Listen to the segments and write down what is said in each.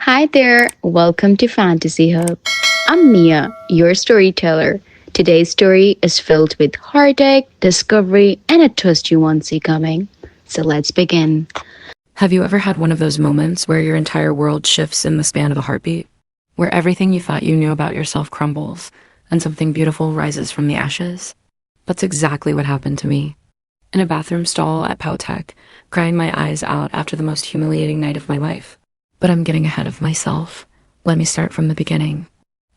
Hi there, welcome to Fantasy Hub. I'm Mia, your storyteller. Today's story is filled with heartache, discovery, and a twist you won't see coming. So let's begin. Have you ever had one of those moments where your entire world shifts in the span of a heartbeat? Where everything you thought you knew about yourself crumbles, and something beautiful rises from the ashes? That's exactly what happened to me. In a bathroom stall at Powtech, crying my eyes out after the most humiliating night of my life. But I'm getting ahead of myself. Let me start from the beginning.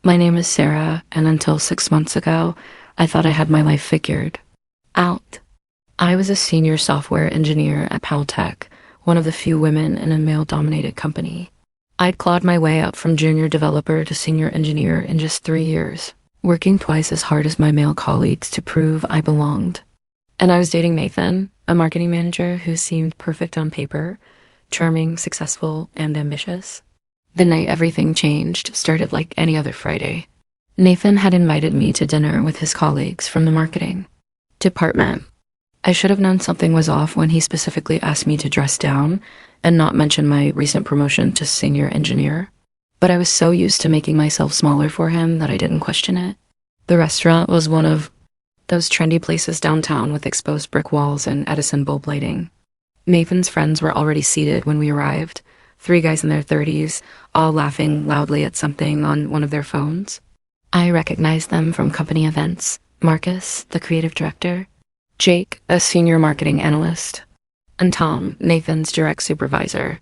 My name is Sarah, and until 6 months ago, I thought I had my life figured out. I was a senior software engineer at Powtech, one of the few women in a male-dominated company. I'd clawed my way up from junior developer to senior engineer in just 3 years, working twice as hard as my male colleagues to prove I belonged. And I was dating Nathan, a marketing manager who seemed perfect on paper, charming, successful, and ambitious. The night everything changed started like any other Friday. Nathan had invited me to dinner with his colleagues from the marketing department. I should have known something was off when he specifically asked me to dress down and not mention my recent promotion to senior engineer. But I was so used to making myself smaller for him that I didn't question it. The restaurant was one of those trendy places downtown with exposed brick walls and Edison bulb lighting. Nathan's friends were already seated when we arrived, 3 guys in their 30s, all laughing loudly at something on one of their phones. I recognized them from company events. Marcus, the creative director, Jake, a senior marketing analyst, and Tom, Nathan's direct supervisor.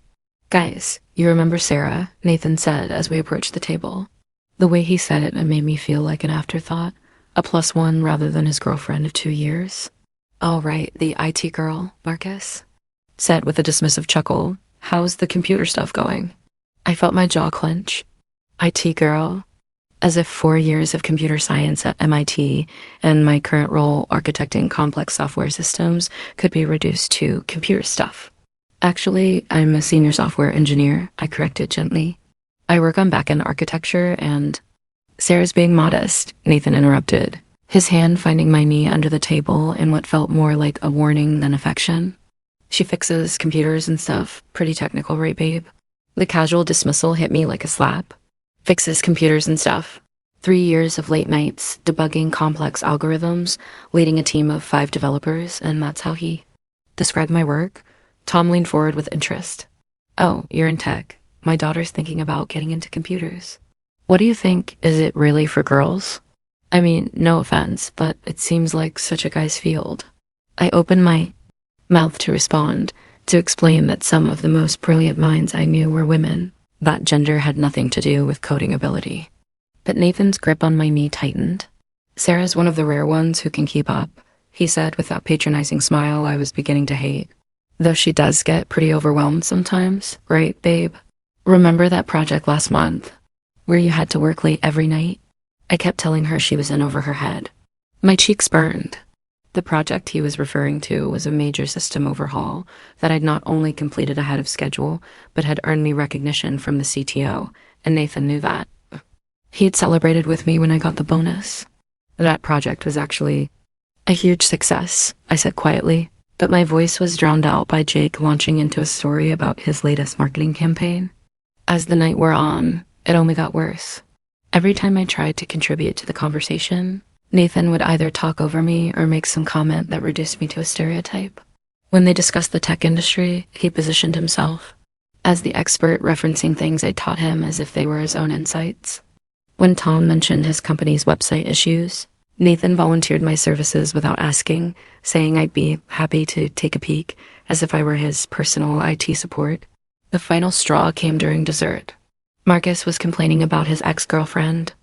"Guys, you remember Sarah?" Nathan said as we approached the table. The way he said it made me feel like an afterthought, a +1 rather than his girlfriend of 2 years. "Oh, right, the IT girl, Marcus," said with a dismissive chuckle. "How's the computer stuff going?" I felt my jaw clench. IT girl? As if 4 years of computer science at MIT and my current role architecting complex software systems could be reduced to computer stuff. "Actually, I'm a senior software engineer," I corrected gently. "I work on back-end architecture and—" "Sarah's being modest," Nathan interrupted, his hand finding my knee under the table in what felt more like a warning than affection. "She fixes computers and stuff. Pretty technical, right, babe?" The casual dismissal hit me like a slap. Fixes computers and stuff. 3 years of late nights, debugging complex algorithms, leading a team of 5 developers, and that's how he described my work. Tom leaned forward with interest. "Oh, you're in tech. My daughter's thinking about getting into computers. What do you think? Is it really for girls? I mean, no offense, but it seems like such a guy's field." I opened my mouth to respond, to explain that some of the most brilliant minds I knew were women. That gender had nothing to do with coding ability. But Nathan's grip on my knee tightened. "Sarah's one of the rare ones who can keep up," he said with that patronizing smile I was beginning to hate. "Though she does get pretty overwhelmed sometimes, right, babe? Remember that project last month, where you had to work late every night?" I kept telling her she was in over her head. My cheeks burned. The project he was referring to was a major system overhaul that I'd not only completed ahead of schedule, but had earned me recognition from the CTO, and Nathan knew that. He had celebrated with me when I got the bonus. "That project was actually a huge success," I said quietly, but my voice was drowned out by Jake launching into a story about his latest marketing campaign. As the night wore on, it only got worse. Every time I tried to contribute to the conversation, Nathan would either talk over me or make some comment that reduced me to a stereotype. When they discussed the tech industry, he positioned himself as the expert, referencing things I taught him as if they were his own insights. When Tom mentioned his company's website issues, Nathan volunteered my services without asking, saying I'd be happy to take a peek, as if I were his personal IT support. The final straw came during dessert. Marcus was complaining about his ex-girlfriend,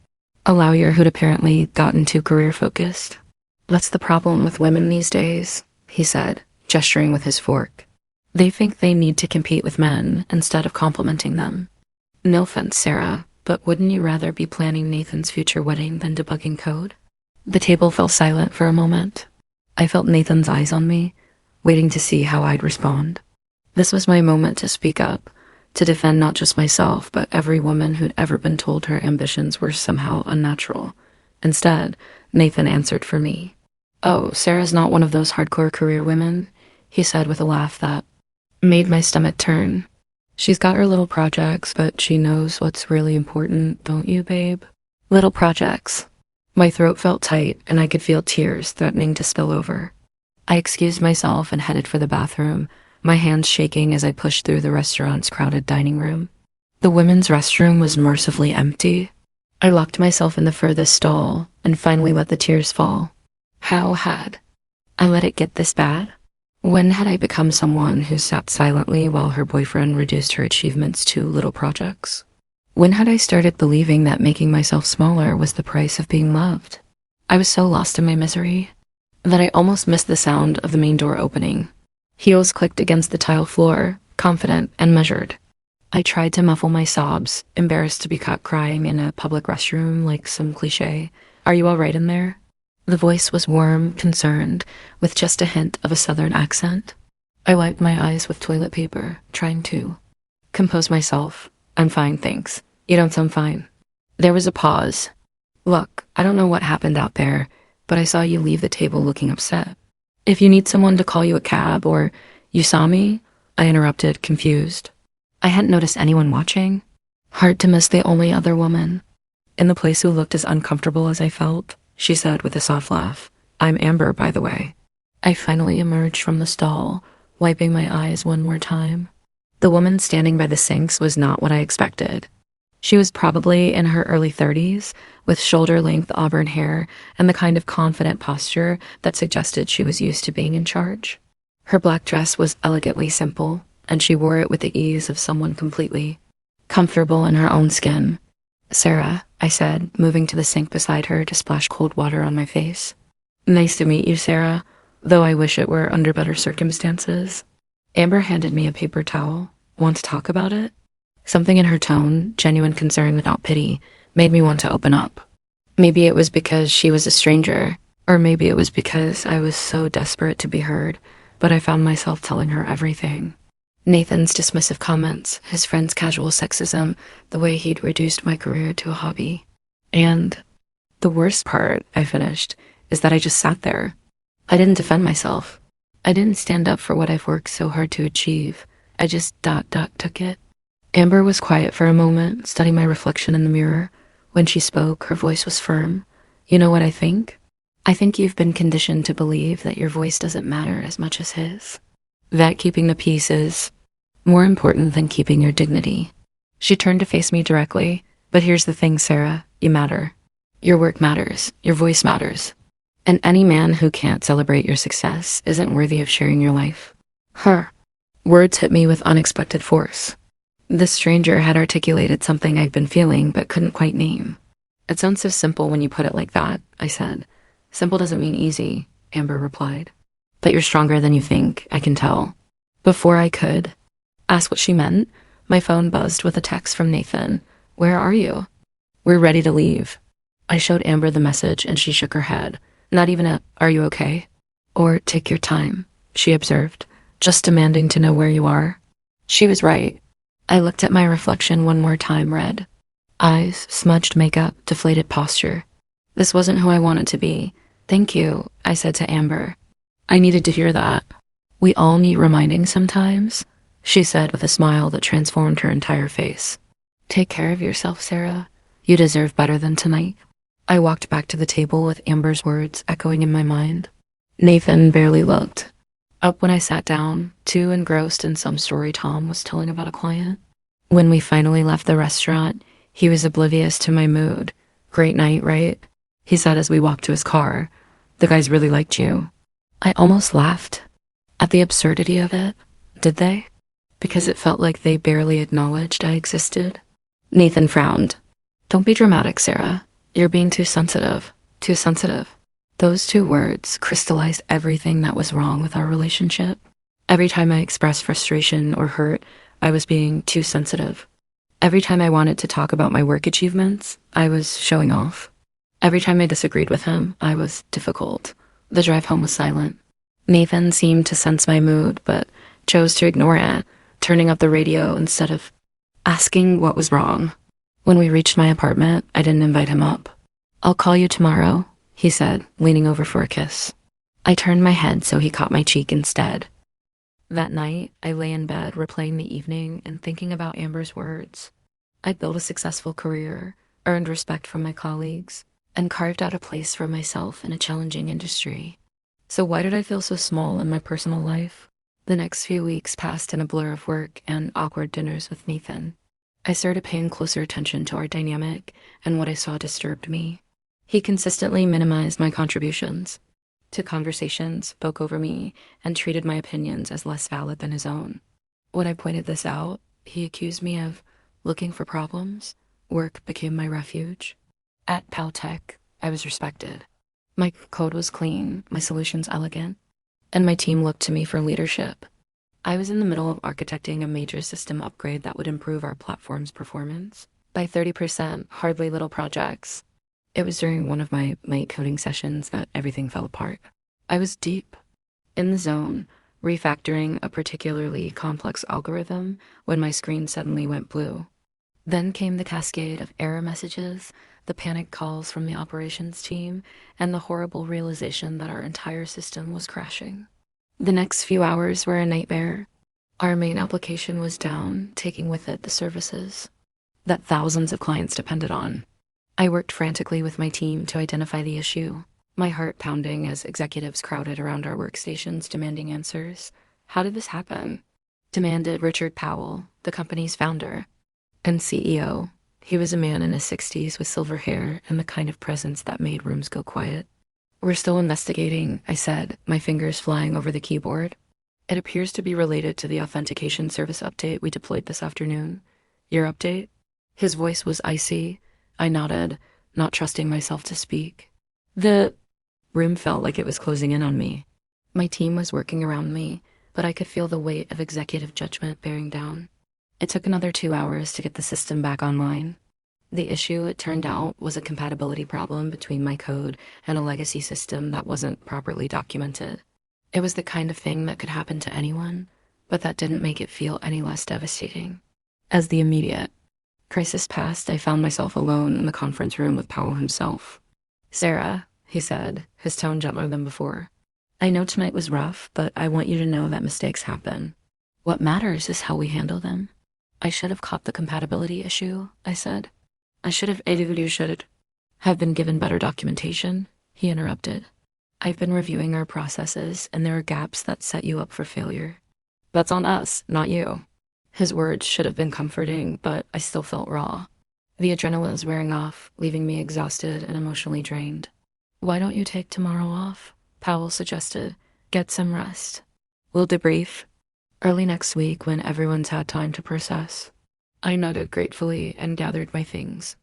a lawyer who'd apparently gotten too career-focused. "That's the problem with women these days," he said, gesturing with his fork. "They think they need to compete with men instead of complimenting them. No offense, Sarah, but wouldn't you rather be planning Nathan's future wedding than debugging code?" The table fell silent for a moment. I felt Nathan's eyes on me, waiting to see how I'd respond. This was my moment to speak up, to defend not just myself, but every woman who'd ever been told her ambitions were somehow unnatural. Instead, Nathan answered for me. "Oh, Sarah's not one of those hardcore career women," he said with a laugh that made my stomach turn. She's got her little projects, but she knows what's really important, don't you, babe? Little projects. My throat felt tight, and I could feel tears threatening to spill over. I excused myself and headed for the bathroom, my hands shaking as I pushed through the restaurant's crowded dining room. The women's restroom was mercifully empty. I locked myself in the furthest stall and finally let the tears fall. How had I let it get this bad? When had I become someone who sat silently while her boyfriend reduced her achievements to little projects? When had I started believing that making myself smaller was the price of being loved? I was so lost in my misery that I almost missed the sound of the main door opening. Heels clicked against the tile floor, confident and measured. I tried to muffle my sobs, embarrassed to be caught crying in a public restroom like some cliché. "Are you all right in there?" The voice was warm, concerned, with just a hint of a southern accent. I wiped my eyes with toilet paper, trying to compose myself. "I'm fine, thanks. You don't sound fine." There was a pause. "Look, I don't know what happened out there, but I saw you leave the table looking upset. If you need someone to call you a cab or you saw me," I interrupted, confused. I hadn't noticed anyone watching. Hard to miss the only other woman in the place who looked as uncomfortable as I felt, she said with a soft laugh. "I'm Amber, by the way." I finally emerged from the stall, wiping my eyes one more time. The woman standing by the sinks was not what I expected. She was probably in her early 30s, with shoulder-length auburn hair and the kind of confident posture that suggested she was used to being in charge. Her black dress was elegantly simple, and she wore it with the ease of someone completely comfortable in her own skin. "Sarah," I said, moving to the sink beside her to splash cold water on my face. "Nice to meet you, Sarah, though I wish it were under better circumstances." Amber handed me a paper towel. "Want to talk about it?" Something in her tone, genuine concern without pity, made me want to open up. Maybe it was because she was a stranger, or maybe it was because I was so desperate to be heard, but I found myself telling her everything. Nathan's dismissive comments, his friend's casual sexism, the way he'd reduced my career to a hobby. And the worst part, I finished, is that I just sat there. I didn't defend myself. I didn't stand up for what I've worked so hard to achieve. I just took it. Amber was quiet for a moment, studying my reflection in the mirror. When she spoke, her voice was firm. "You know what I think? I think you've been conditioned to believe that your voice doesn't matter as much as his. That keeping the peace is more important than keeping your dignity." She turned to face me directly. "But here's the thing, Sarah. You matter. Your work matters. Your voice matters. And any man who can't celebrate your success isn't worthy of sharing your life." Her words hit me with unexpected force. This stranger had articulated something I'd been feeling but couldn't quite name. "It sounds so simple when you put it like that," I said. "Simple doesn't mean easy," Amber replied. "But you're stronger than you think, I can tell." Before I could ask what she meant, my phone buzzed with a text from Nathan. "Where are you?" "We're ready to leave." I showed Amber the message and she shook her head. Not even a "Are you okay?" or "Take your time," she observed, just demanding to know where you are. She was right. I looked at my reflection one more time, red eyes, smudged makeup, deflated posture. This wasn't who I wanted to be. "Thank you," I said to Amber. I needed to hear that. "We all need reminding sometimes," she said with a smile that transformed her entire face. "Take care of yourself, Sarah. You deserve better than tonight." I walked back to the table with Amber's words echoing in my mind. Nathan barely looked up when I sat down, too engrossed in some story Tom was telling about a client. When we finally left the restaurant, he was oblivious to my mood. "Great night, right?" he said as we walked to his car. "The guys really liked you." I almost laughed at the absurdity of it. Did they? Because it felt like they barely acknowledged I existed. Nathan frowned. "Don't be dramatic, Sarah. You're being too sensitive." Too sensitive. Those two words crystallized everything that was wrong with our relationship. Every time I expressed frustration or hurt, I was being too sensitive. Every time I wanted to talk about my work achievements, I was showing off. Every time I disagreed with him, I was difficult. The drive home was silent. Nathan seemed to sense my mood, but chose to ignore it, turning up the radio instead of asking what was wrong. When we reached my apartment, I didn't invite him up. "I'll call you tomorrow," he said, leaning over for a kiss. I turned my head so he caught my cheek instead. That night, I lay in bed replaying the evening and thinking about Amber's words. I'd built a successful career, earned respect from my colleagues, and carved out a place for myself in a challenging industry. So why did I feel so small in my personal life? The next few weeks passed in a blur of work and awkward dinners with Nathan. I started paying closer attention to our dynamic, and what I saw disturbed me. He consistently minimized my contributions to conversations, spoke over me, and treated my opinions as less valid than his own. When I pointed this out, he accused me of looking for problems. Work became my refuge. At Paltech, I was respected. My code was clean, my solutions elegant, and my team looked to me for leadership. I was in the middle of architecting a major system upgrade that would improve our platform's performance by 30%, hardly little projects. It was during one of my late coding sessions that everything fell apart. I was deep in the zone, refactoring a particularly complex algorithm when my screen suddenly went blue. Then came the cascade of error messages, the panic calls from the operations team, and the horrible realization that our entire system was crashing. The next few hours were a nightmare. Our main application was down, taking with it the services that thousands of clients depended on. I worked frantically with my team to identify the issue, my heart pounding as executives crowded around our workstations demanding answers. How did this happen? Demanded Richard Powell, the company's founder and CEO. He was a man in his 60s with silver hair and the kind of presence that made rooms go quiet. We're still investigating, I said, my fingers flying over the keyboard. It appears to be related to the authentication service update we deployed this afternoon. Your update? His voice was icy. I nodded, not trusting myself to speak. The room felt like it was closing in on me. My team was working around me, but I could feel the weight of executive judgment bearing down. It took another 2 hours to get the system back online. The issue, it turned out, was a compatibility problem between my code and a legacy system that wasn't properly documented. It was the kind of thing that could happen to anyone, but that didn't make it feel any less devastating. As the immediate crisis passed, I found myself alone in the conference room with Powell himself. Sarah, he said, his tone gentler than before. I know tonight was rough, but I want you to know that mistakes happen. What matters is how we handle them. I should have caught the compatibility issue, I said. I should have aided you should have been given better documentation, he interrupted. I've been reviewing our processes, and there are gaps that set you up for failure. That's on us, not you. His words should have been comforting, but I still felt raw. The adrenaline was wearing off, leaving me exhausted and emotionally drained. Why don't you take tomorrow off? Powell suggested. Get some rest. We'll debrief early next week when everyone's had time to process. I nodded gratefully and gathered my things.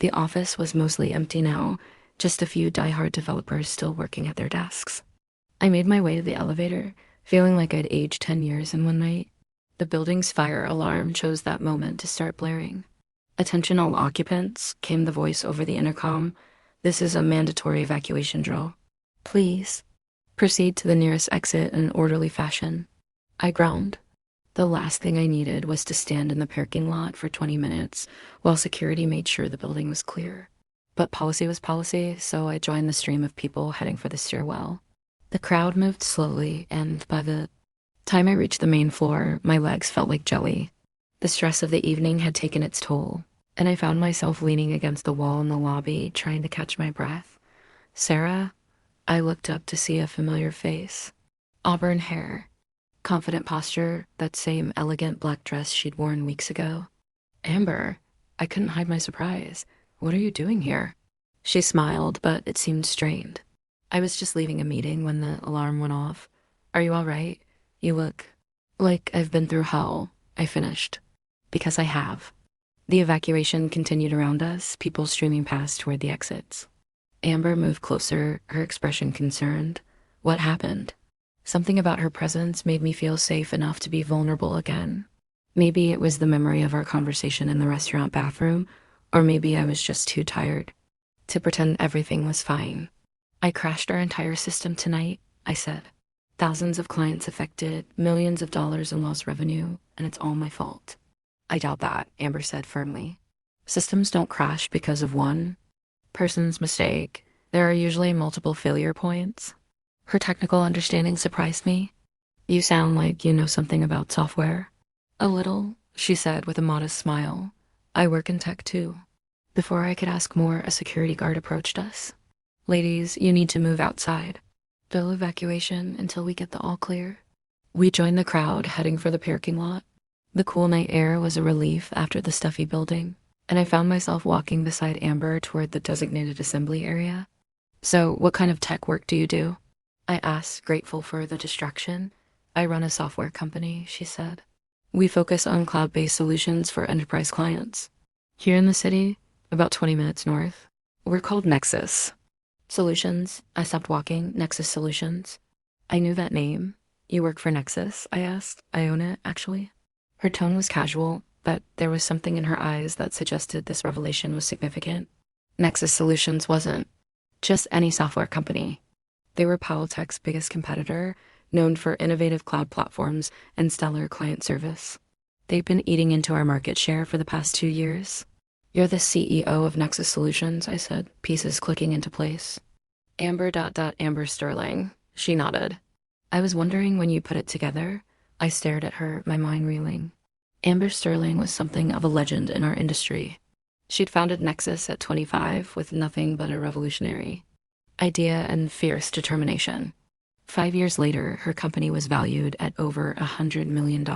The office was mostly empty now, just a few die-hard developers still working at their desks. I made my way to the elevator, feeling like I'd aged 10 years in one night. The building's fire alarm chose that moment to start blaring. Attention all occupants, came the voice over the intercom. This is a mandatory evacuation drill. Please, proceed to the nearest exit in an orderly fashion. I groaned. The last thing I needed was to stand in the parking lot for 20 minutes while security made sure the building was clear. But policy was policy, so I joined the stream of people heading for the stairwell. The crowd moved slowly, and by the time I reached the main floor, my legs felt like jelly. The stress of the evening had taken its toll, and I found myself leaning against the wall in the lobby, trying to catch my breath. Sarah? I looked up to see a familiar face. Auburn hair. Confident posture, that same elegant black dress she'd worn weeks ago. Amber? I couldn't hide my surprise. What are you doing here? She smiled, but it seemed strained. I was just leaving a meeting when the alarm went off. Are you all right? You look like I've been through hell, I finished. Because I have. The evacuation continued around us, people streaming past toward the exits. Amber moved closer, her expression concerned. What happened? Something about her presence made me feel safe enough to be vulnerable again. Maybe it was the memory of our conversation in the restaurant bathroom, or maybe I was just too tired to pretend everything was fine. I crashed our entire system tonight, I said. Thousands of clients affected, millions of dollars in lost revenue, and it's all my fault. I doubt that, Amber said firmly. Systems don't crash because of one person's mistake. There are usually multiple failure points. Her technical understanding surprised me. You sound like you know something about software. A little, she said with a modest smile. I work in tech too. Before I could ask more, a security guard approached us. Ladies, you need to move outside. Bill evacuation until we get the all clear. We joined the crowd heading for the parking lot. The cool night air was a relief after the stuffy building, and I found myself walking beside Amber toward the designated assembly area. So, what kind of tech work do you do? I asked, grateful for the distraction. I run a software company, she said. We focus on cloud-based solutions for enterprise clients. Here in the city, about 20 minutes north, we're called Nexus Solutions. I stopped walking. Nexus Solutions. I knew that name. You work for Nexus? I asked. I own it, actually. Her tone was casual, but there was something in her eyes that suggested this revelation was significant. Nexus Solutions wasn't just any software company. They were Powell Tech's biggest competitor, known for innovative cloud platforms and stellar client service. They've been eating into our market share for the past 2 years. You're the CEO of Nexus Solutions, I said, pieces clicking into place. Amber Sterling. She nodded. I was wondering when you put it together. I stared at her, my mind reeling. Amber Sterling was something of a legend in our industry. She'd founded Nexus at 25 with nothing but a revolutionary idea and fierce determination. 5 years later, her company was valued at over $100 million.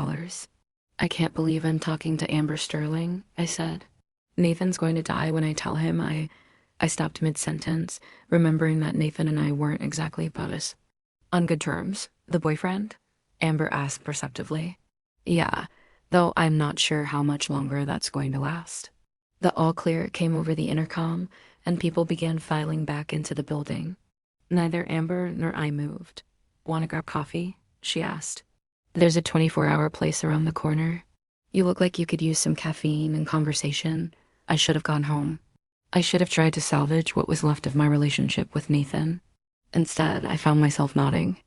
I can't believe I'm talking to Amber Sterling, I said. Nathan's going to die when I tell him. I stopped mid-sentence, remembering that Nathan and I weren't exactly buddies. On good terms. The boyfriend? Amber asked perceptively. Yeah, though I'm not sure how much longer that's going to last. The all clear came over the intercom, and people began filing back into the building. Neither Amber nor I moved. Want to grab coffee? She asked. There's a 24-hour place around the corner. You look like you could use some caffeine and conversation. I should have gone home. I should have tried to salvage what was left of my relationship with Nathan. Instead, I found myself nodding.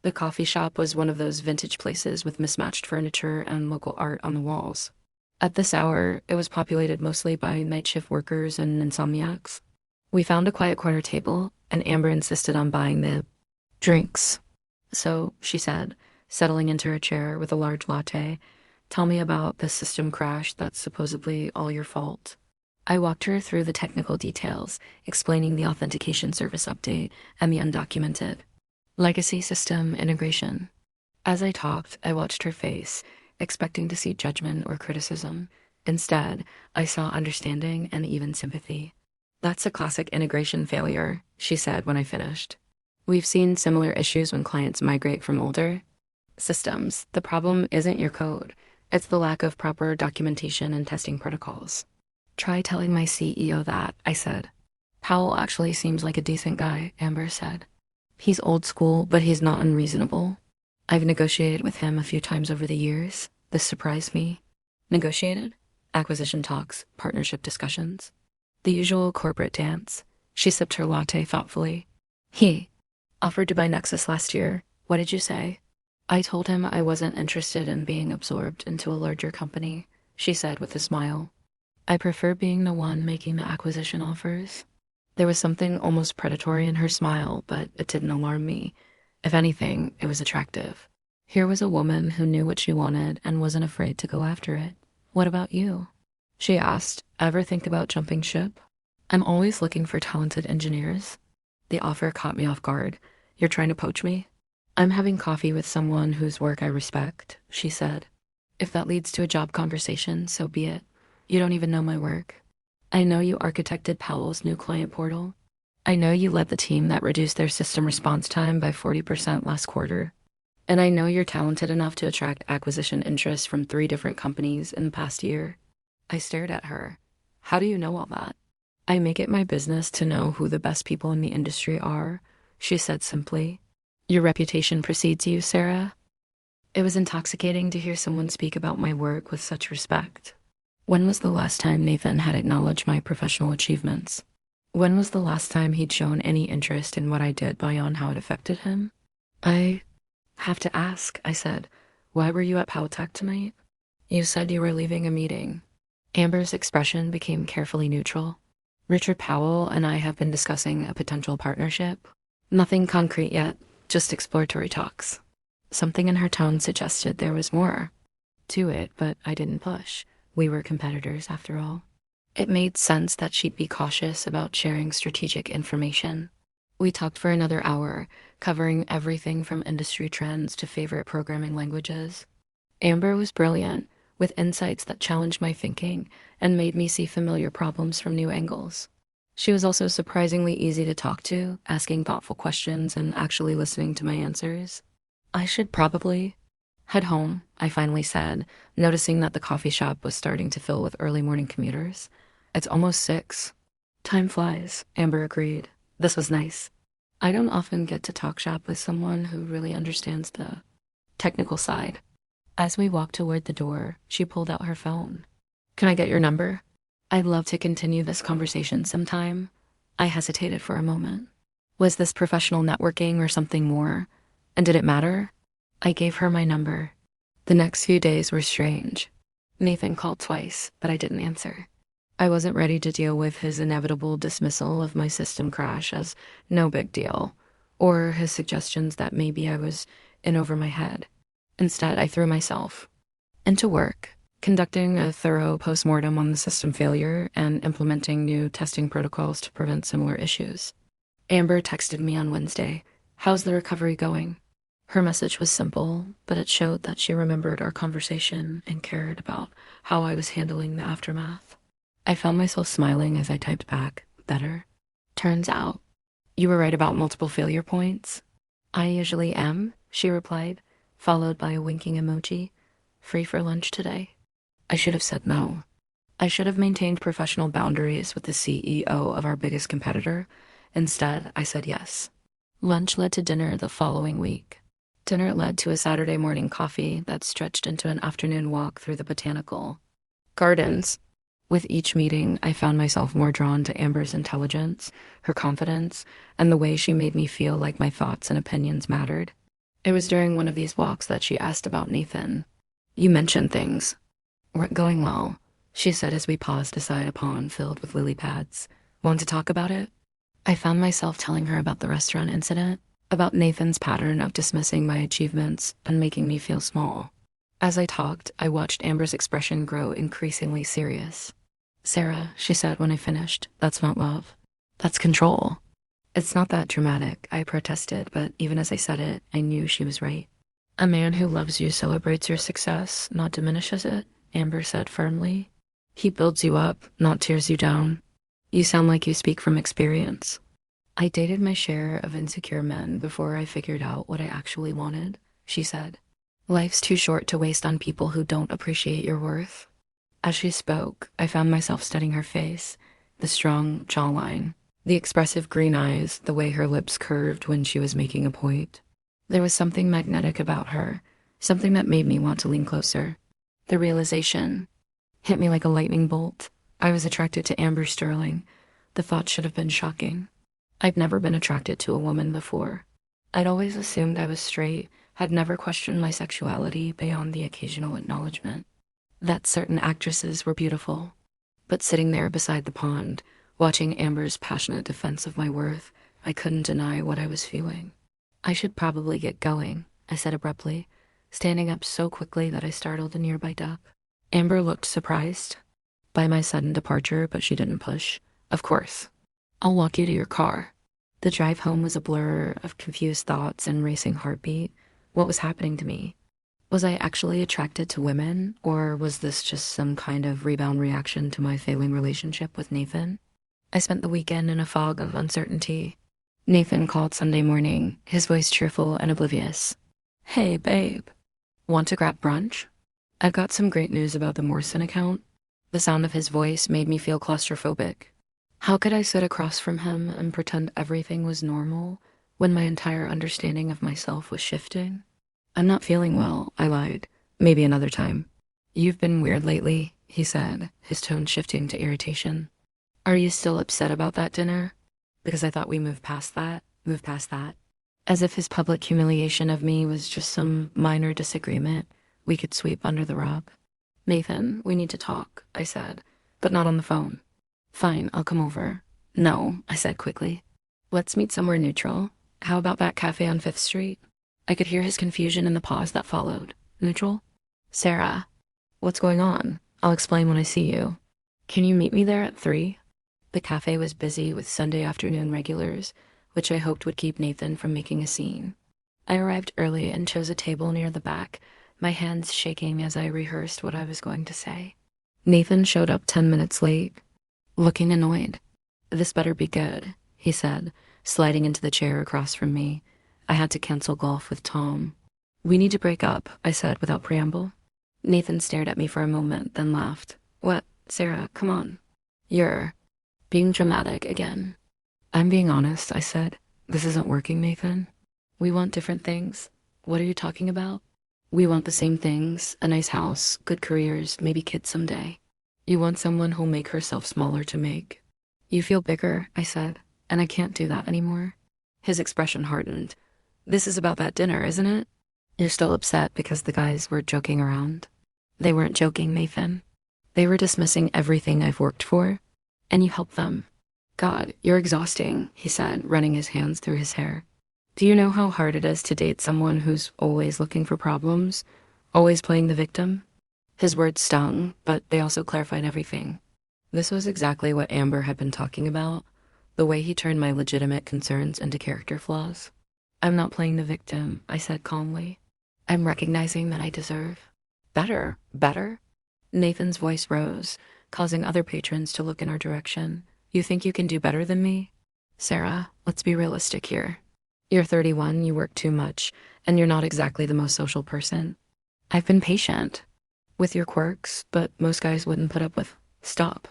The coffee shop was one of those vintage places with mismatched furniture and local art on the walls. At this hour, it was populated mostly by night shift workers and insomniacs. We found a quiet corner table, and Amber insisted on buying the drinks. So, she said, settling into her chair with a large latte, tell me about the system crash that's supposedly all your fault. I walked her through the technical details, explaining the authentication service update and the undocumented legacy system integration. As I talked, I watched her face, expecting to see judgment or criticism. Instead, I saw understanding and even sympathy. That's a classic integration failure, she said when I finished. We've seen similar issues when clients migrate from older systems. The problem isn't your code. It's the lack of proper documentation and testing protocols. Try telling my CEO that, I said. Powell actually seems like a decent guy, Amber said. He's old school, but he's not unreasonable. I've negotiated with him a few times over the years. This surprised me. Negotiated? Acquisition talks, partnership discussions. The usual corporate dance. She sipped her latte thoughtfully. He offered to buy Nexus last year. What did you say? I told him I wasn't interested in being absorbed into a larger company, she said with a smile. I prefer being the one making the acquisition offers. There was something almost predatory in her smile, but it didn't alarm me. If anything, it was attractive. Here was a woman who knew what she wanted and wasn't afraid to go after it. What about you? She asked. Ever think about jumping ship? I'm always looking for talented engineers. The offer caught me off guard. You're trying to poach me? I'm having coffee with someone whose work I respect, she said. If that leads to a job conversation, so be it. You don't even know my work. I know you architected Powell's new client portal. I know you led the team that reduced their system response time by 40% last quarter. And I know you're talented enough to attract acquisition interest from 3 different companies in the past year. I stared at her. How do you know all that? I make it my business to know who the best people in the industry are, she said simply. Your reputation precedes you, Sarah. It was intoxicating to hear someone speak about my work with such respect. When was the last time Nathan had acknowledged my professional achievements? When was the last time he'd shown any interest in what I did beyond how it affected him? I have to ask, I said. Why were you at Powtech tonight? You said you were leaving a meeting. Amber's expression became carefully neutral. Richard Powell and I have been discussing a potential partnership. Nothing concrete yet, just exploratory talks. Something in her tone suggested there was more to it, but I didn't push. We were competitors, after all. It made sense that she'd be cautious about sharing strategic information. We talked for another hour, covering everything from industry trends to favorite programming languages. Amber was brilliant, with insights that challenged my thinking and made me see familiar problems from new angles. She was also surprisingly easy to talk to, asking thoughtful questions and actually listening to my answers. I should probably head home, I finally said, noticing that the coffee shop was starting to fill with early morning commuters. It's almost 6. Time flies, Amber agreed. This was nice. I don't often get to talk shop with someone who really understands the technical side. As we walked toward the door, she pulled out her phone. Can I get your number? I'd love to continue this conversation sometime. I hesitated for a moment. Was this professional networking or something more? And did it matter? I gave her my number. The next few days were strange. Nathan called twice, but I didn't answer. I wasn't ready to deal with his inevitable dismissal of my system crash as no big deal, or his suggestions that maybe I was in over my head. Instead, I threw myself into work, conducting a thorough postmortem on the system failure and implementing new testing protocols to prevent similar issues. Amber texted me on Wednesday. How's the recovery going? Her message was simple, but it showed that she remembered our conversation and cared about how I was handling the aftermath. I found myself smiling as I typed back, better. Turns out, you were right about multiple failure points. I usually am, she replied, followed by a winking emoji. Free for lunch today? I should have said no. I should have maintained professional boundaries with the CEO of our biggest competitor. Instead, I said yes. Lunch led to dinner the following week. Dinner led to a Saturday morning coffee that stretched into an afternoon walk through the botanical gardens. With each meeting, I found myself more drawn to Amber's intelligence, her confidence, and the way she made me feel like my thoughts and opinions mattered. It was during one of these walks that she asked about Nathan. You mentioned things weren't going well, she said as we paused beside a pond filled with lily pads. Want to talk about it? I found myself telling her about the restaurant incident, about Nathan's pattern of dismissing my achievements and making me feel small. As I talked, I watched Amber's expression grow increasingly serious. Sarah, she said when I finished, that's not love. That's control. It's not that dramatic, I protested, but even as I said it, I knew she was right. A man who loves you celebrates your success, not diminishes it, Amber said firmly. He builds you up, not tears you down. You sound like you speak from experience. I dated my share of insecure men before I figured out what I actually wanted, she said. Life's too short to waste on people who don't appreciate your worth. As she spoke, I found myself studying her face, the strong jawline, the expressive green eyes, the way her lips curved when she was making a point. There was something magnetic about her, something that made me want to lean closer. The realization hit me like a lightning bolt. I was attracted to Amber Sterling. The thought should have been shocking. I'd never been attracted to a woman before. I'd always assumed I was straight, had never questioned my sexuality beyond the occasional acknowledgement that certain actresses were beautiful. But sitting there beside the pond, watching Amber's passionate defense of my worth, I couldn't deny what I was feeling. I should probably get going, I said abruptly, standing up so quickly that I startled a nearby duck. Amber looked surprised by my sudden departure, but she didn't push. Of course. I'll walk you to your car. The drive home was a blur of confused thoughts and racing heartbeat. What was happening to me? Was I actually attracted to women, or was this just some kind of rebound reaction to my failing relationship with Nathan? I spent the weekend in a fog of uncertainty. Nathan called Sunday morning, his voice cheerful and oblivious. Hey, babe. Want to grab brunch? I've got some great news about the Morrison account. The sound of his voice made me feel claustrophobic. How could I sit across from him and pretend everything was normal when my entire understanding of myself was shifting? I'm not feeling well, I lied. Maybe another time. You've been weird lately, he said, his tone shifting to irritation. Are you still upset about that dinner? Because I thought we moved past that. As if his public humiliation of me was just some minor disagreement we could sweep under the rug. Nathan, we need to talk, I said, but not on the phone. Fine, I'll come over. No, I said quickly. Let's meet somewhere neutral. How about that cafe on 5th Street? I could hear his confusion in the pause that followed. Neutral? Sarah, what's going on? I'll explain when I see you. Can you meet me there at 3? The cafe was busy with Sunday afternoon regulars, which I hoped would keep Nathan from making a scene. I arrived early and chose a table near the back, my hands shaking as I rehearsed what I was going to say. Nathan showed up 10 minutes late, looking annoyed. This better be good, he said, sliding into the chair across from me. I had to cancel golf with Tom. We need to break up, I said without preamble. Nathan stared at me for a moment, then laughed. What, Sarah, come on. You're being dramatic again. I'm being honest, I said. This isn't working, Nathan. We want different things. What are you talking about? We want the same things, a nice house, good careers, maybe kids someday. You want someone who'll make herself smaller to make. You feel bigger, I said, and I can't do that anymore. His expression hardened. This is about that dinner, isn't it? You're still upset because the guys were joking around? They weren't joking, Nathan. They were dismissing everything I've worked for, and you helped them. God, you're exhausting, he said, running his hands through his hair. Do you know how hard it is to date someone who's always looking for problems, always playing the victim? His words stung, but they also clarified everything. This was exactly what Amber had been talking about, the way he turned my legitimate concerns into character flaws. I'm not playing the victim, I said calmly. I'm recognizing that I deserve better. Better? Nathan's voice rose, causing other patrons to look in our direction. You think you can do better than me? Sarah, let's be realistic here. You're 31, you work too much, and you're not exactly the most social person. I've been patient with your quirks, but most guys wouldn't put up with. Stop.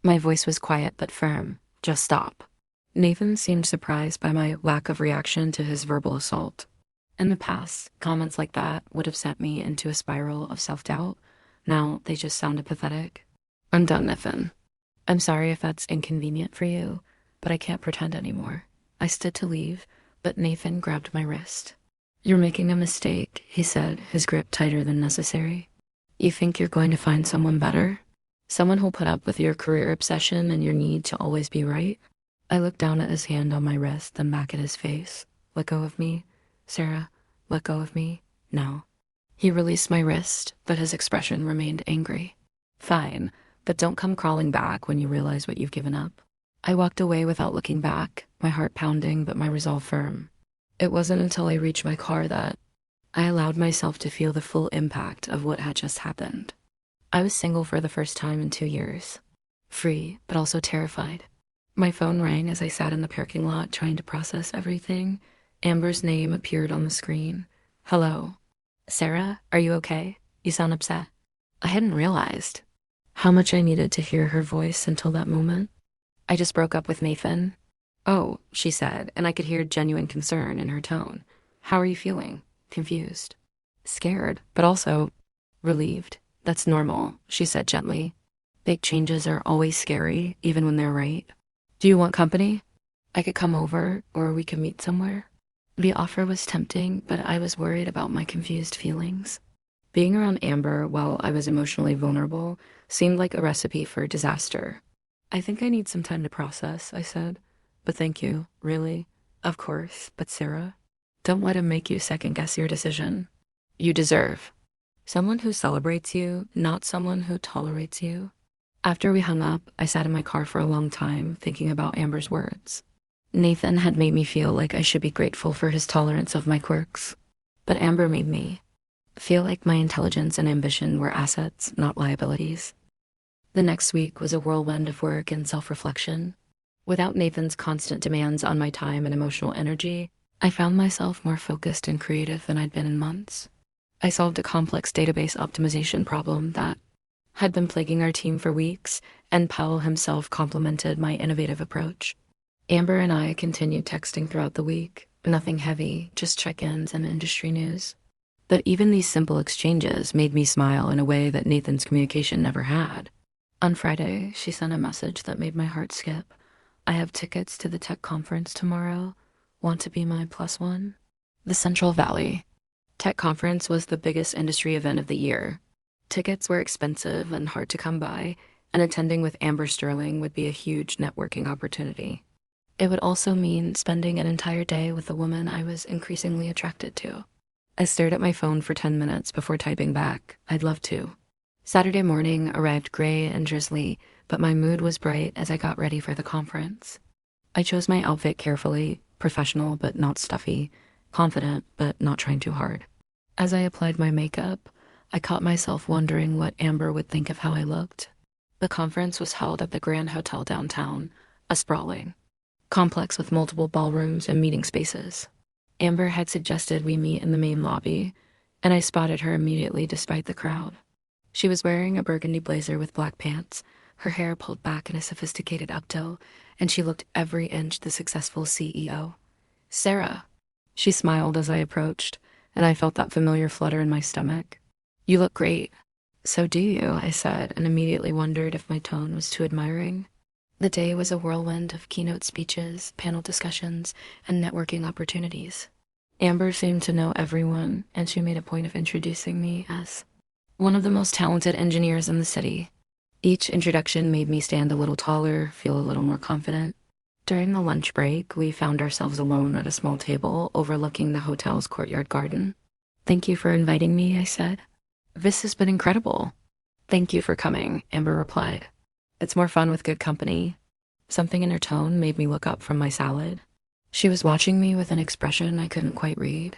My voice was quiet but firm. Just stop. Nathan seemed surprised by my lack of reaction to his verbal assault. In the past, comments like that would have sent me into a spiral of self-doubt. Now they just sounded pathetic. I'm done, Nathan. I'm sorry if that's inconvenient for you, but I can't pretend anymore. I stood to leave, but Nathan grabbed my wrist. You're making a mistake, he said, his grip tighter than necessary. You think you're going to find someone better? Someone who'll put up with your career obsession and your need to always be right? I looked down at his hand on my wrist, then back at his face. Let go of me. Sarah, let go of me. No. He released my wrist, but his expression remained angry. Fine, but don't come crawling back when you realize what you've given up. I walked away without looking back, my heart pounding but my resolve firm. It wasn't until I reached my car that I allowed myself to feel the full impact of what had just happened. I was single for the first time in 2 years. Free, but also terrified. My phone rang as I sat in the parking lot trying to process everything. Amber's name appeared on the screen. Hello. Sarah, are you okay? You sound upset. I hadn't realized how much I needed to hear her voice until that moment. I just broke up with Nathan. Oh, she said, and I could hear genuine concern in her tone. How are you feeling? Confused. Scared, but also relieved. That's normal, she said gently. Big changes are always scary, even when they're right. Do you want company? I could come over, or we could meet somewhere. The offer was tempting, but I was worried about my confused feelings. Being around Amber while I was emotionally vulnerable seemed like a recipe for disaster. I think I need some time to process, I said. But thank you, really. Of course, but Sarah, don't let him make you second-guess your decision. You deserve someone who celebrates you, not someone who tolerates you. After we hung up, I sat in my car for a long time, thinking about Amber's words. Nathan had made me feel like I should be grateful for his tolerance of my quirks. But Amber made me feel like my intelligence and ambition were assets, not liabilities. The next week was a whirlwind of work and self-reflection. Without Nathan's constant demands on my time and emotional energy, I found myself more focused and creative than I'd been in months. I solved a complex database optimization problem that had been plaguing our team for weeks, and Powell himself complimented my innovative approach. Amber and I continued texting throughout the week, nothing heavy, just check-ins and industry news. But even these simple exchanges made me smile in a way that Nathan's communication never had. On Friday, she sent a message that made my heart skip. I have tickets to the tech conference tomorrow. Want to be my plus one? The Central Valley Tech Conference was the biggest industry event of the year. Tickets were expensive and hard to come by, and attending with Amber Sterling would be a huge networking opportunity. It would also mean spending an entire day with the woman I was increasingly attracted to. I stared at my phone for 10 minutes before typing back, I'd love to. Saturday morning arrived gray and drizzly, but my mood was bright as I got ready for the conference. I chose my outfit carefully, professional but not stuffy, confident but not trying too hard. As I applied my makeup, I caught myself wondering what Amber would think of how I looked. The conference was held at the Grand Hotel downtown, a sprawling complex with multiple ballrooms and meeting spaces. Amber had suggested we meet in the main lobby, and I spotted her immediately despite the crowd. She was wearing a burgundy blazer with black pants, her hair pulled back in a sophisticated updo, and she looked every inch the successful CEO. Sarah. She smiled as I approached, and I felt that familiar flutter in my stomach. You look great. So do you, I said, and immediately wondered if my tone was too admiring. The day was a whirlwind of keynote speeches, panel discussions, and networking opportunities. Amber seemed to know everyone, and she made a point of introducing me as one of the most talented engineers in the city. Each introduction made me stand a little taller, feel a little more confident. During the lunch break, we found ourselves alone at a small table overlooking the hotel's courtyard garden. Thank you for inviting me, I said. This has been incredible. Thank you for coming, Amber replied. It's more fun with good company. Something in her tone made me look up from my salad. She was watching me with an expression I couldn't quite read.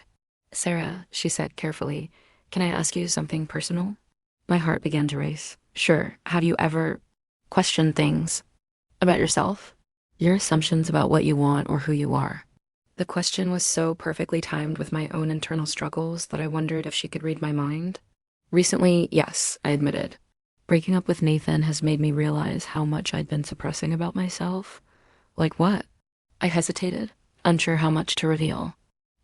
Sarah, she said carefully, can I ask you something personal? My heart began to race. Sure, have you ever questioned things about yourself? Your assumptions about what you want or who you are. The question was so perfectly timed with my own internal struggles that I wondered if she could read my mind. Recently, yes, I admitted. Breaking up with Nathan has made me realize how much I'd been suppressing about myself. Like what? I hesitated, unsure how much to reveal.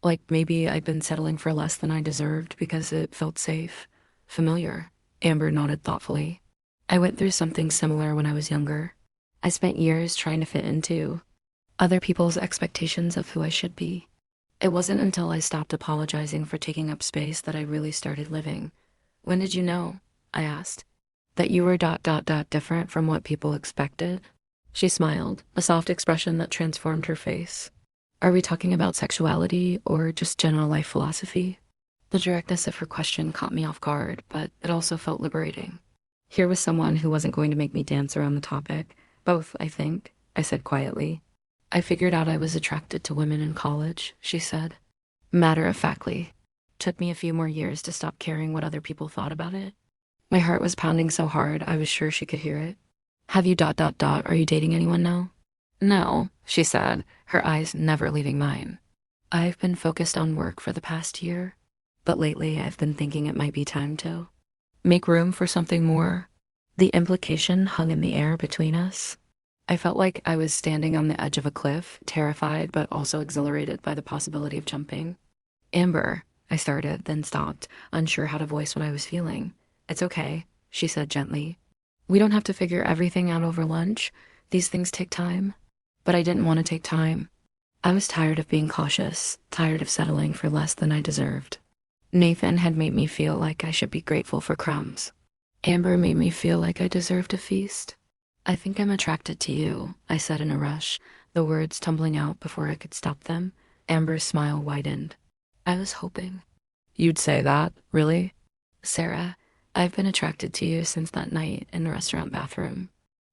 Like maybe I'd been settling for less than I deserved because it felt safe, familiar. Amber nodded thoughtfully. I went through something similar when I was younger. I spent years trying to fit into other people's expectations of who I should be. It wasn't until I stopped apologizing for taking up space that I really started living. When did you know? I asked. That you were different from what people expected? She smiled, a soft expression that transformed her face. Are we talking about sexuality or just general life philosophy? The directness of her question caught me off guard, but it also felt liberating. Here was someone who wasn't going to make me dance around the topic. Both, I think, I said quietly. I figured out I was attracted to women in college, she said. Matter-of-factly. Took me a few more years to stop caring what other people thought about it. My heart was pounding so hard I was sure she could hear it. Have you Are you dating anyone now? No, she said, her eyes never leaving mine. I've been focused on work for the past year, but lately I've been thinking it might be time to make room for something more. The implication hung in the air between us. I felt like I was standing on the edge of a cliff, terrified but also exhilarated by the possibility of jumping. Amber, I started, then stopped, unsure how to voice what I was feeling. It's okay, she said gently. We don't have to figure everything out over lunch. These things take time. But I didn't want to take time. I was tired of being cautious, tired of settling for less than I deserved. Nathan had made me feel like I should be grateful for crumbs. Amber made me feel like I deserved a feast. I think I'm attracted to you, I said in a rush, the words tumbling out before I could stop them. Amber's smile widened. I was hoping. You'd say that, really? Sarah, I've been attracted to you since that night in the restaurant bathroom.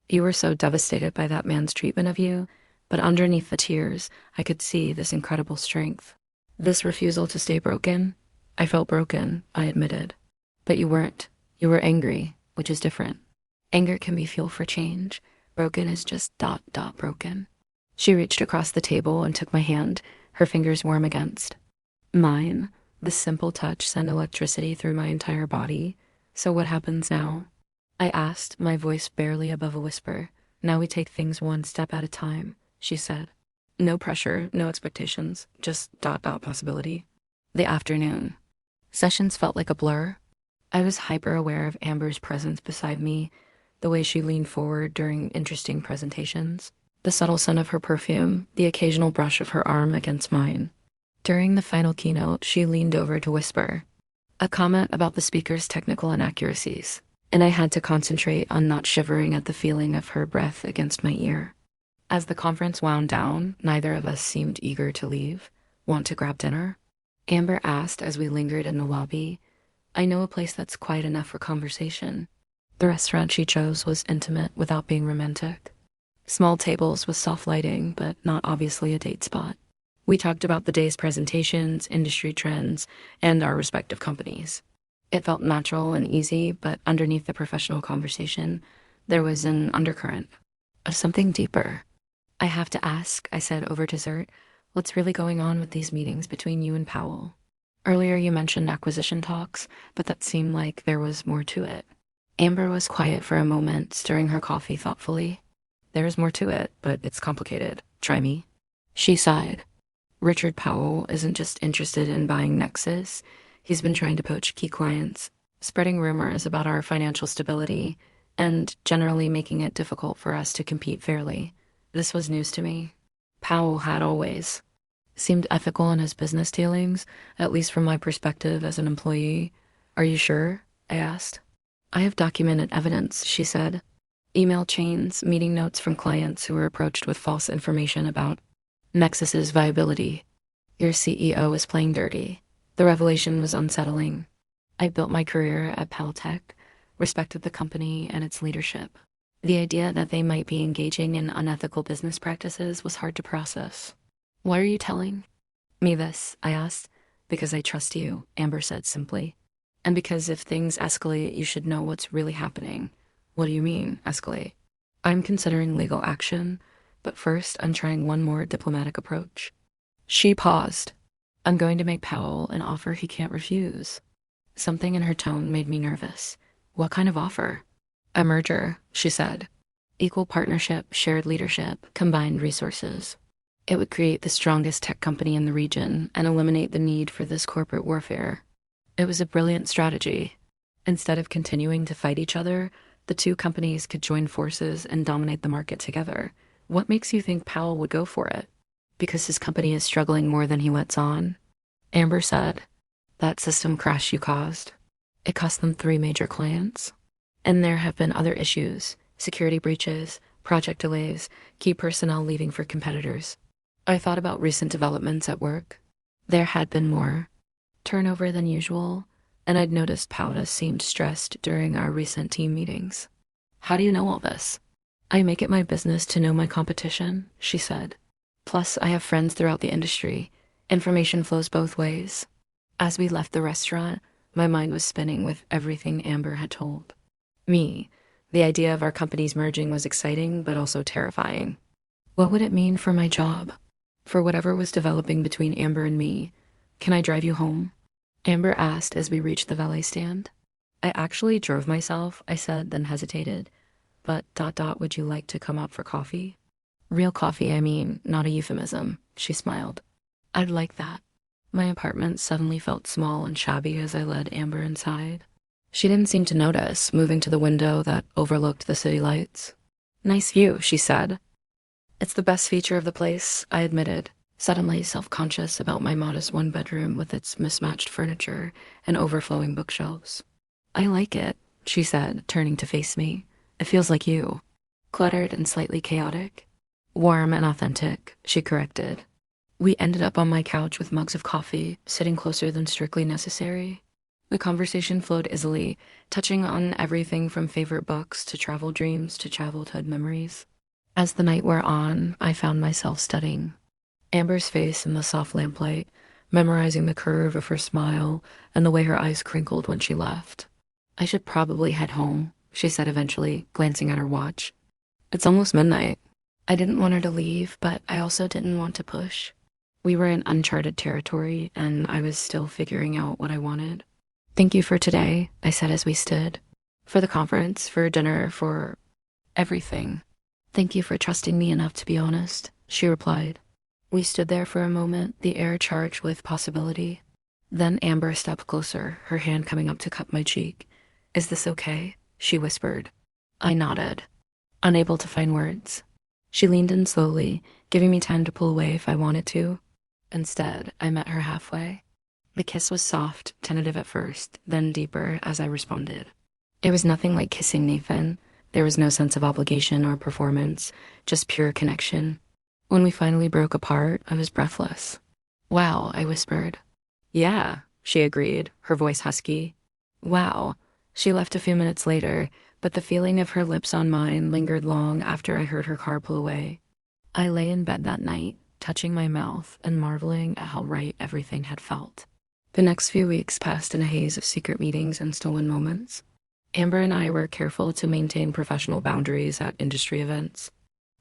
You were so devastated by that man's treatment of you, but underneath the tears, I could see this incredible strength. This refusal to stay broken. I felt broken, I admitted. But you weren't. You were angry, which is different. Anger can be fuel for change. Broken is just broken. She reached across the table and took my hand, her fingers warm against mine. The simple touch sent electricity through my entire body. So what happens now? I asked, my voice barely above a whisper. Now we take things one step at a time, she said. No pressure, no expectations, just possibility. The afternoon. Sessions felt like a blur. I was hyper aware of Amber's presence beside me, the way she leaned forward during interesting presentations, the subtle scent of her perfume, the occasional brush of her arm against mine. During the final keynote, she leaned over to whisper a comment about the speaker's technical inaccuracies, and I had to concentrate on not shivering at the feeling of her breath against my ear. As the conference wound down, neither of us seemed eager to leave, want to grab dinner. Amber asked as we lingered in the lobby. I know a place that's quiet enough for conversation. The restaurant she chose was intimate without being romantic. Small tables with soft lighting, but not obviously a date spot. We talked about the day's presentations, industry trends, and our respective companies. It felt natural and easy, but underneath the professional conversation, there was an undercurrent of something deeper. I have to ask, I said over dessert, what's really going on with these meetings between you and Powell? Earlier you mentioned acquisition talks, but that seemed like there was more to it. Amber was quiet for a moment, stirring her coffee thoughtfully. There is more to it, but it's complicated. Try me. She sighed. Richard Powell isn't just interested in buying Nexus. He's been trying to poach key clients, spreading rumors about our financial stability, and generally making it difficult for us to compete fairly. This was news to me. Powell had always seemed ethical in his business dealings, at least from my perspective as an employee. Are you sure? I asked. I have documented evidence, she said. Email chains, meeting notes from clients who were approached with false information about Nexus's viability. Your CEO is playing dirty. The revelation was unsettling. I built my career at Paltech, respected the company and its leadership. The idea that they might be engaging in unethical business practices was hard to process. Why are you telling me this? I asked. Because I trust you, Amber said simply. And because if things escalate, you should know what's really happening. What do you mean, escalate? I'm considering legal action, but first I'm trying one more diplomatic approach. She paused. I'm going to make Powell an offer he can't refuse. Something in her tone made me nervous. What kind of offer? A merger, she said. Equal partnership, shared leadership, combined resources. It would create the strongest tech company in the region and eliminate the need for this corporate warfare. It was a brilliant strategy. Instead of continuing to fight each other, the two companies could join forces and dominate the market together. What makes you think Powell would go for it? Because his company is struggling more than he lets on? Amber said, that system crash you caused. It cost them 3 major clients. And there have been other issues, security breaches, project delays, key personnel leaving for competitors. I thought about recent developments at work. There had been more turnover than usual, and I'd noticed Powell seemed stressed during our recent team meetings. How do you know all this? I make it my business to know my competition, she said. Plus, I have friends throughout the industry. Information flows both ways. As we left the restaurant, my mind was spinning with everything Amber had told me. The idea of our companies merging was exciting, but also terrifying. What would it mean for my job? For whatever was developing between Amber and me? Can I drive you home? Amber asked as we reached the valet stand. I actually drove myself, I said, then hesitated. But ... would you like to come out for coffee? Real coffee, I mean, not a euphemism, she smiled. I'd like that. My apartment suddenly felt small and shabby as I led Amber inside. She didn't seem to notice, moving to the window that overlooked the city lights. Nice view, she said. It's the best feature of the place, I admitted, suddenly self-conscious about my modest one-bedroom with its mismatched furniture and overflowing bookshelves. I like it, she said, turning to face me. It feels like you. Cluttered and slightly chaotic. Warm and authentic, she corrected. We ended up on my couch with mugs of coffee, sitting closer than strictly necessary. The conversation flowed easily, touching on everything from favorite books to travel dreams to childhood memories. As the night wore on, I found myself studying Amber's face in the soft lamplight, memorizing the curve of her smile and the way her eyes crinkled when she left. I should probably head home, she said eventually, glancing at her watch. It's almost midnight. I didn't want her to leave, but I also didn't want to push. We were in uncharted territory, and I was still figuring out what I wanted. Thank you for today, I said as we stood. For the conference, for dinner, for everything. Thank you for trusting me enough to be honest, she replied. We stood there for a moment, the air charged with possibility. Then Amber stepped closer, her hand coming up to cup my cheek. Is this okay? She whispered. I nodded, unable to find words. She leaned in slowly, giving me time to pull away if I wanted to. Instead, I met her halfway. The kiss was soft, tentative at first, then deeper as I responded. It was nothing like kissing Nathan. There was no sense of obligation or performance, just pure connection. When we finally broke apart, I was breathless. Wow, I whispered. Yeah, she agreed, her voice husky. Wow. She left a few minutes later, but the feeling of her lips on mine lingered long after I heard her car pull away. I lay in bed that night, touching my mouth and marveling at how right everything had felt. The next few weeks passed in a haze of secret meetings and stolen moments. Amber and I were careful to maintain professional boundaries at industry events,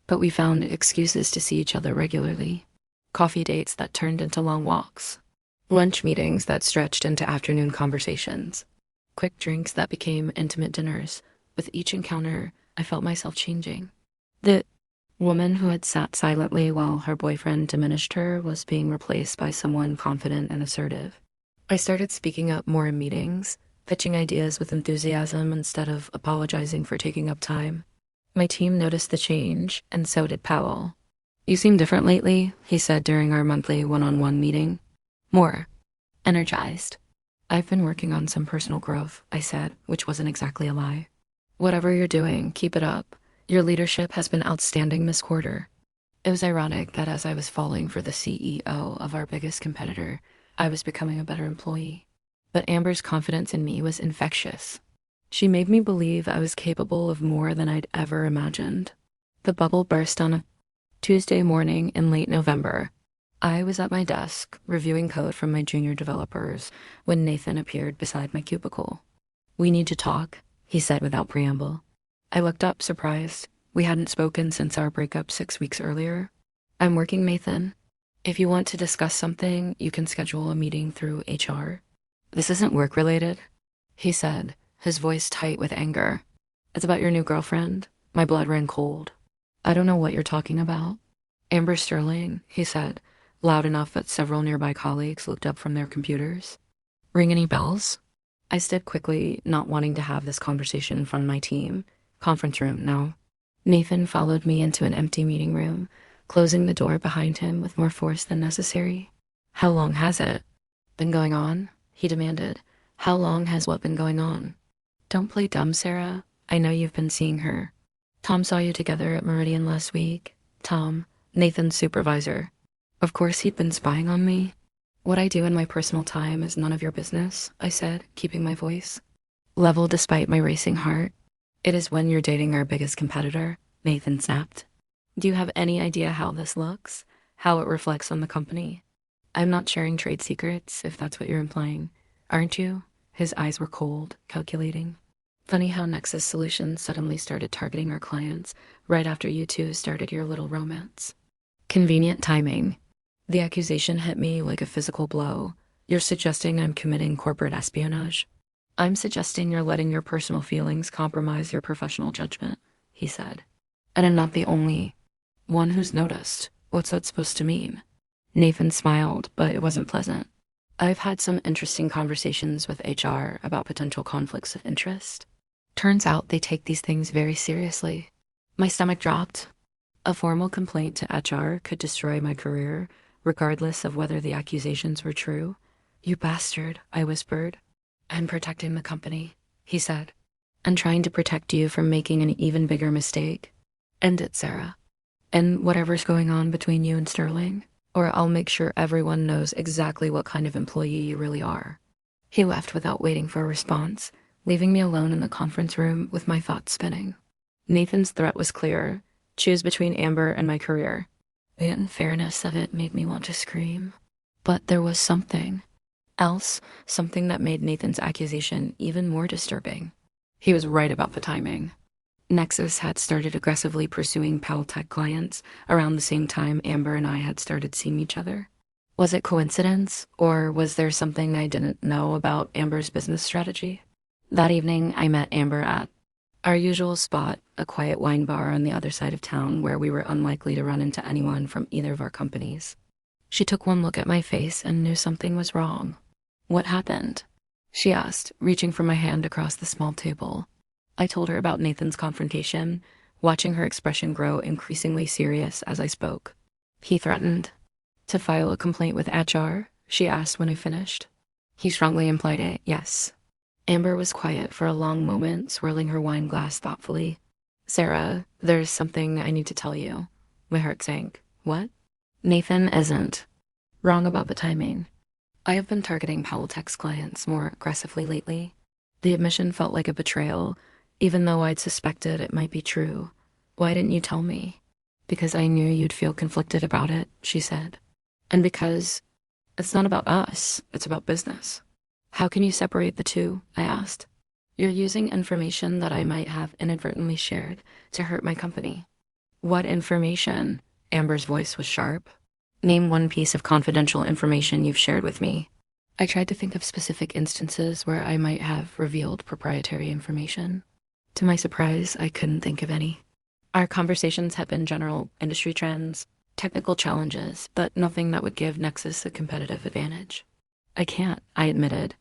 but we found excuses to see each other regularly. Coffee dates that turned into long walks, lunch meetings that stretched into afternoon conversations, quick drinks that became intimate dinners. With each encounter, I felt myself changing. The woman who had sat silently while her boyfriend diminished her was being replaced by someone confident and assertive. I started speaking up more in meetings, pitching ideas with enthusiasm instead of apologizing for taking up time. My team noticed the change, and so did Powell. You seem different lately, he said during our monthly one-on-one meeting. More energized. I've been working on some personal growth, I said, which wasn't exactly a lie. Whatever you're doing, keep it up. Your leadership has been outstanding, Miss Quarter. It was ironic that as I was falling for the CEO of our biggest competitor, I was becoming a better employee. But Amber's confidence in me was infectious. She made me believe I was capable of more than I'd ever imagined. The bubble burst on a Tuesday morning in late November. I was at my desk, reviewing code from my junior developers, when Nathan appeared beside my cubicle. We need to talk, he said without preamble. I looked up, surprised. We hadn't spoken since our breakup 6 weeks earlier. I'm working, Nathan. If you want to discuss something, you can schedule a meeting through HR. This isn't work-related, he said, his voice tight with anger. It's about your new girlfriend. My blood ran cold. I don't know what you're talking about. Amber Sterling, he said, loud enough that several nearby colleagues looked up from their computers. Ring any bells? I stood quickly, not wanting to have this conversation in front of my team. Conference room, no. Nathan followed me into an empty meeting room, closing the door behind him with more force than necessary. How long has it been going on? He demanded. How long has what been going on? Don't play dumb, Sarah. I know you've been seeing her. Tom saw you together at Meridian last week. Tom, Nathan's supervisor. Of course he'd been spying on me. What I do in my personal time is none of your business, I said, keeping my voice level despite my racing heart. It is when you're dating our biggest competitor, Nathan snapped. Do you have any idea how this looks? How it reflects on the company? I'm not sharing trade secrets, if that's what you're implying. Aren't you? His eyes were cold, calculating. Funny how Nexus Solutions suddenly started targeting our clients right after you two started your little romance. Convenient timing. The accusation hit me like a physical blow. You're suggesting I'm committing corporate espionage. I'm suggesting you're letting your personal feelings compromise your professional judgment, he said. And I'm not the only one who's noticed. What's that supposed to mean? Nathan smiled, but it wasn't pleasant. I've had some interesting conversations with HR about potential conflicts of interest. Turns out they take these things very seriously. My stomach dropped. A formal complaint to HR could destroy my career, regardless of whether the accusations were true. You bastard, I whispered. I'm protecting the company, he said. I'm trying to protect you from making an even bigger mistake. End it, Sarah. And whatever's going on between you and Sterling, or I'll make sure everyone knows exactly what kind of employee you really are. He left without waiting for a response, leaving me alone in the conference room with my thoughts spinning. Nathan's threat was clear. Choose between Amber and my career. The unfairness of it made me want to scream. But there was something else, something that made Nathan's accusation even more disturbing. He was right about the timing. Nexus had started aggressively pursuing Pal Tech clients around the same time Amber and I had started seeing each other. Was it coincidence, or was there something I didn't know about Amber's business strategy? That evening, I met Amber at our usual spot, a quiet wine bar on the other side of town where we were unlikely to run into anyone from either of our companies. She took one look at my face and knew something was wrong. What happened? She asked, reaching for my hand across the small table. I told her about Nathan's confrontation, watching her expression grow increasingly serious as I spoke. He threatened to file a complaint with HR, she asked when I finished. He strongly implied it, yes. Amber was quiet for a long moment, swirling her wine glass thoughtfully. Sarah, there's something I need to tell you. My heart sank. What? Nathan isn't wrong about the timing. I have been targeting Powell-Tech's clients more aggressively lately. The admission felt like a betrayal, even though I'd suspected it might be true. Why didn't you tell me? Because I knew you'd feel conflicted about it, she said. And because it's not about us, it's about business. How can you separate the two? I asked. You're using information that I might have inadvertently shared to hurt my company. What information? Amber's voice was sharp. Name one piece of confidential information you've shared with me. I tried to think of specific instances where I might have revealed proprietary information. To my surprise, I couldn't think of any. Our conversations had been general industry trends, technical challenges, but nothing that would give Nexus a competitive advantage. I can't, I admitted.